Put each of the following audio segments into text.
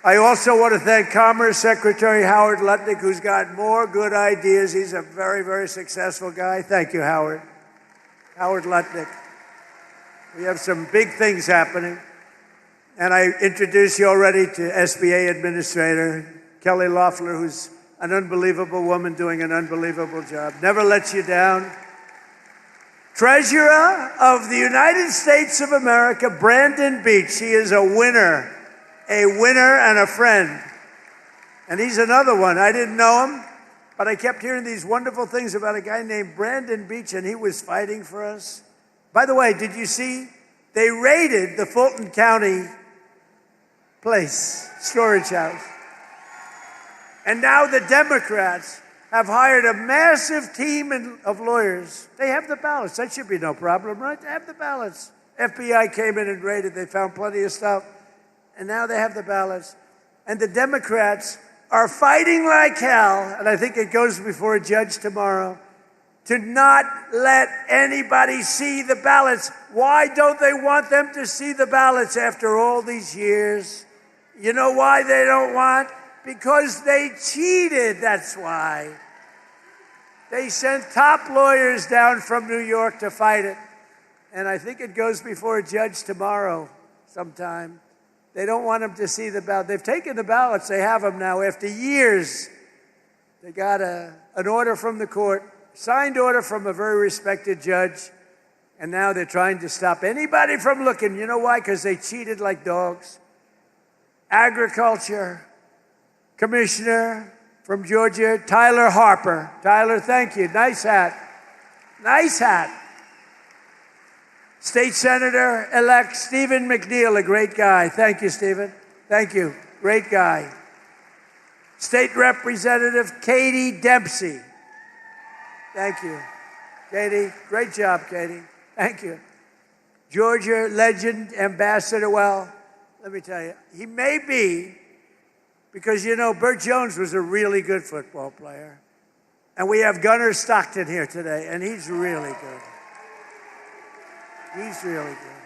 I also want to thank Commerce Secretary Howard Lutnick, who's got more good ideas. He's a very, very successful guy. Thank you, Howard. Howard Lutnick. We have some big things happening. And I introduce you already to SBA Administrator Kelly Loeffler, who's an unbelievable woman doing an unbelievable job. Never lets you down. Treasurer of the United States of America, Brandon Beach. He is a winner and a friend. And he's another one. I didn't know him, but I kept hearing these wonderful things about a guy named Brandon Beach, and he was fighting for us. By the way, did you see? They raided the Fulton County storage house. And now the Democrats have hired a massive team of lawyers. They have the ballots. That should be no problem, right? They have the ballots. FBI came in and raided. They found plenty of stuff. And now they have the ballots. And the Democrats are fighting like hell, and I think it goes before a judge tomorrow, to not let anybody see the ballots. Why don't they want them to see the ballots after all these years? You know why they don't want? Because they cheated, that's why. They sent top lawyers down from New York to fight it. And I think it goes before a judge tomorrow sometime. They don't want them to see the ballot. They've taken the ballots. They have them now. After years, they got an order from the court, signed order from a very respected judge, and now they're trying to stop anybody from looking. You know why? Because they cheated like dogs. Agriculture Commissioner from Georgia, Tyler Harper. Tyler, thank you. Nice hat. Nice hat. State Senator-elect Stephen McNeil, a great guy. Thank you, Stephen. Thank you. Great guy. State Representative Katie Dempsey. Thank you. Katie, great job, Katie. Thank you. Georgia legend, Ambassador, well, let me tell you, he may be, because you know, Burt Jones was a really good football player. And we have Gunnar Stockton here today, and he's really good. He's really good.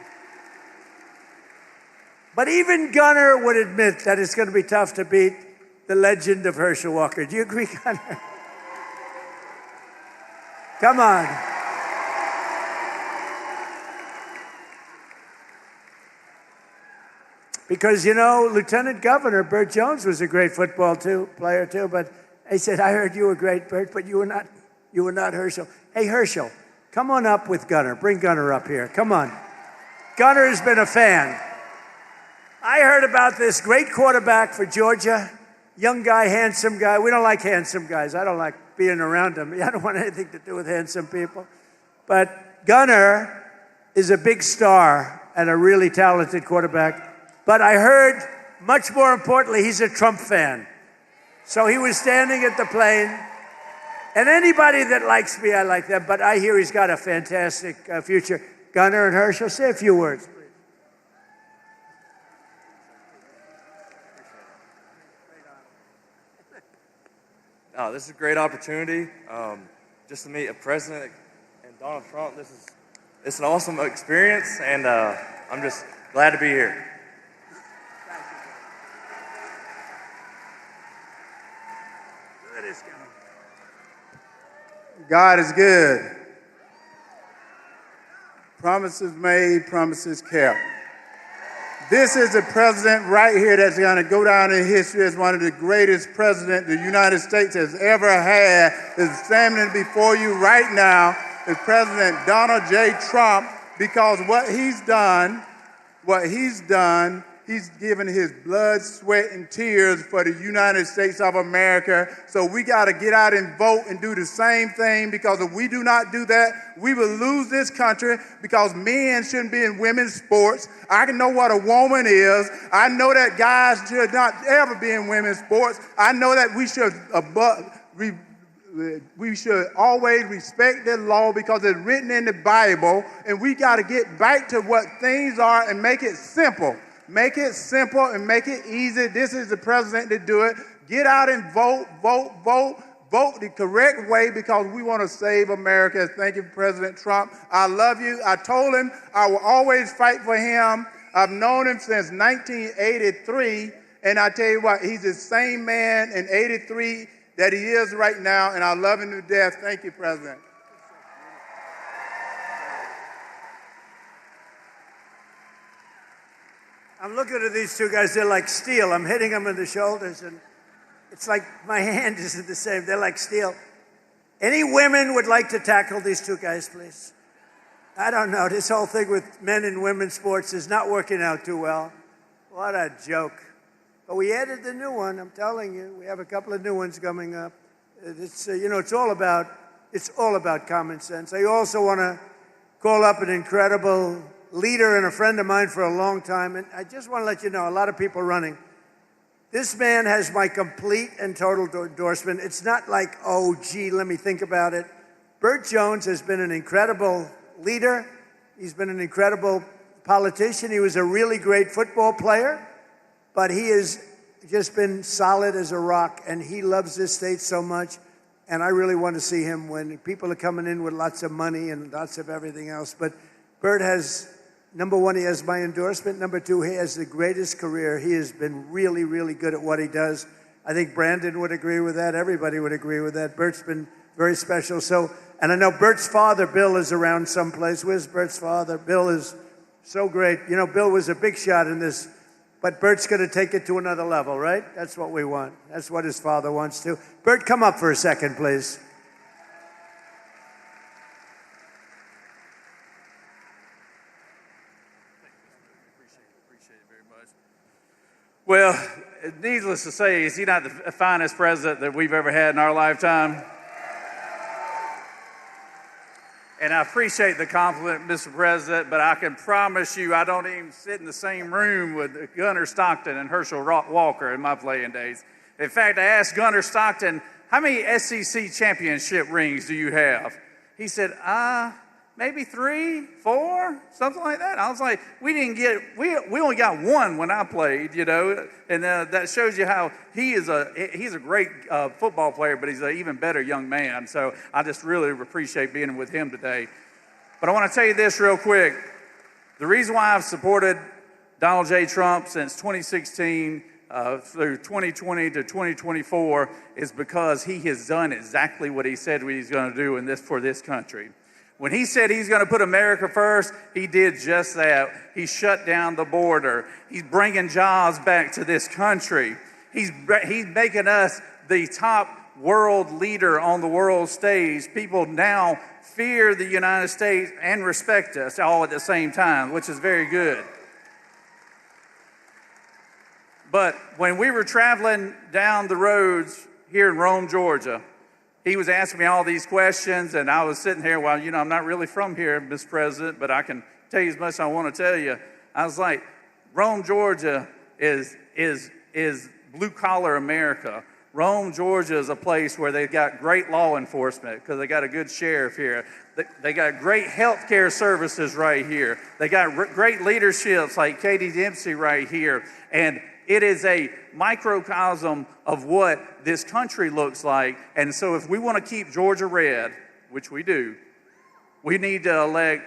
But even Gunnar would admit that it's going to be tough to beat the legend of Herschel Walker. Do you agree, Gunnar? Come on. Because, you know, Lieutenant Governor Burt Jones was a great football player too, but he said, I heard you were great, Bert, but you were not Herschel. Hey, Herschel, come on up with Gunnar. Bring Gunnar up here. Come on. Gunnar has been a fan. I heard about this great quarterback for Georgia, young guy, handsome guy. We don't like handsome guys. I don't like being around them. I don't want anything to do with handsome people. But Gunnar is a big star and a really talented quarterback. But I heard, much more importantly, he's a Trump fan. So he was standing at the plane. And anybody that likes me, I like them. But I hear he's got a fantastic future. Gunnar and Herschel, say a few words, please. Oh, this is a great opportunity. Just to meet a president and Donald Trump. It's an awesome experience, and I'm just glad to be here. God is good. Promises made, promises kept. This is a president right here that's going to go down in history as one of the greatest presidents the United States has ever had. Is standing before you right now is President Donald J. Trump, because what he's done, he's given his blood, sweat, and tears for the United States of America. So we got to get out and vote and do the same thing, because if we do not do that, we will lose this country, because men shouldn't be in women's sports. I know what a woman is. I know that guys should not ever be in women's sports. I know that we should always respect the law because it's written in the Bible, and we got to get back to what things are and make it simple. Make it simple and make it easy. This is the president to do it. Get out and vote the correct way, because we want to save America. Thank you, President Trump. I love you. I told him I will always fight for him. I've known him since 1983, And I tell you what, he's the same man in 83 that he is right now, and I love him to death. Thank you, President. I'm looking at these two guys. They're like steel. I'm hitting them in the shoulders, and it's like my hand isn't the same. They're like steel. Any women would like to tackle these two guys, please? I don't know. This whole thing with men and women's sports is not working out too well. What a joke. But we added the new one. I'm telling you, we have a couple of new ones coming up. It's it's all about common sense. I also want to call up an incredible leader and a friend of mine for a long time, and I just want to let you know, a lot of people running. This man has my complete and total endorsement. It's not like, oh, gee, let me think about it. Burt Jones has been an incredible leader. He's been an incredible politician. He was a really great football player, but he has just been solid as a rock, and he loves this state so much, and I really want to see him win. People are coming in with lots of money and lots of everything else, but Bert has, number one, he has my endorsement. Number two, he has the greatest career. He has been really, really good at what he does. I think Brandon would agree with that. Everybody would agree with that. Bert's been very special. And I know Bert's father, Bill, is around someplace. Where's Bert's father? Bill is so great. You know, Bill was a big shot in this, but Bert's going to take it to another level, right? That's what we want. That's what his father wants to. Bert, come up for a second, please. Well, needless to say, is he not the finest president that we've ever had in our lifetime? And I appreciate the compliment, Mr. President, but I can promise you I don't even sit in the same room with Gunnar Stockton and Herschel Walker in my playing days. In fact, I asked Gunnar Stockton, how many SEC championship rings do you have? He said, maybe 3, 4, something like that. I was like, we only got one when I played, and that shows you how he's a great football player, but he's an even better young man. So I just really appreciate being with him today. But I want to tell you this real quick. The reason why I've supported Donald J. Trump since 2016 through 2020 to 2024 is because he has done exactly what he said he's going to do for this country. When he said he's going to put America first, he did just that. He shut down the border. He's bringing jobs back to this country. He's making us the top world leader on the world stage. People now fear the United States and respect us all at the same time, which is very good. But when we were traveling down the roads here in Rome, Georgia, he was asking me all these questions, and I was sitting here, well, I'm not really from here, Mr. President, but I can tell you as much as I want to tell you. I was like, Rome, Georgia is blue-collar America. Rome, Georgia is a place where they've got great law enforcement because they got a good sheriff here. They got great health care services right here. They got great leaderships like Katie Dempsey right here. And it is a microcosm of what this country looks like. And so if we want to keep Georgia red, which we do, we need to elect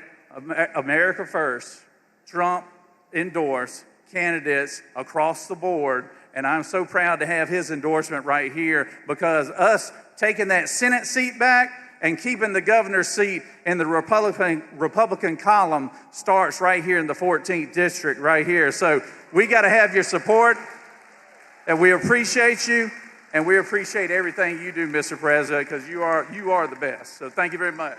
America first, Trump endorse candidates across the board. And I'm so proud to have his endorsement right here because us taking that Senate seat back and keeping the governor's seat in the Republican column starts right here in the 14th district right here. So we got to have your support, and we appreciate you, and we appreciate everything you do, Mr. President, because you are the best. So thank you very much.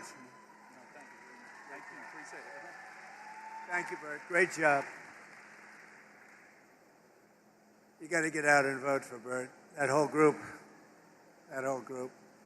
Thank you, Bert. Great job. You got to get out and vote for Bert. That whole group.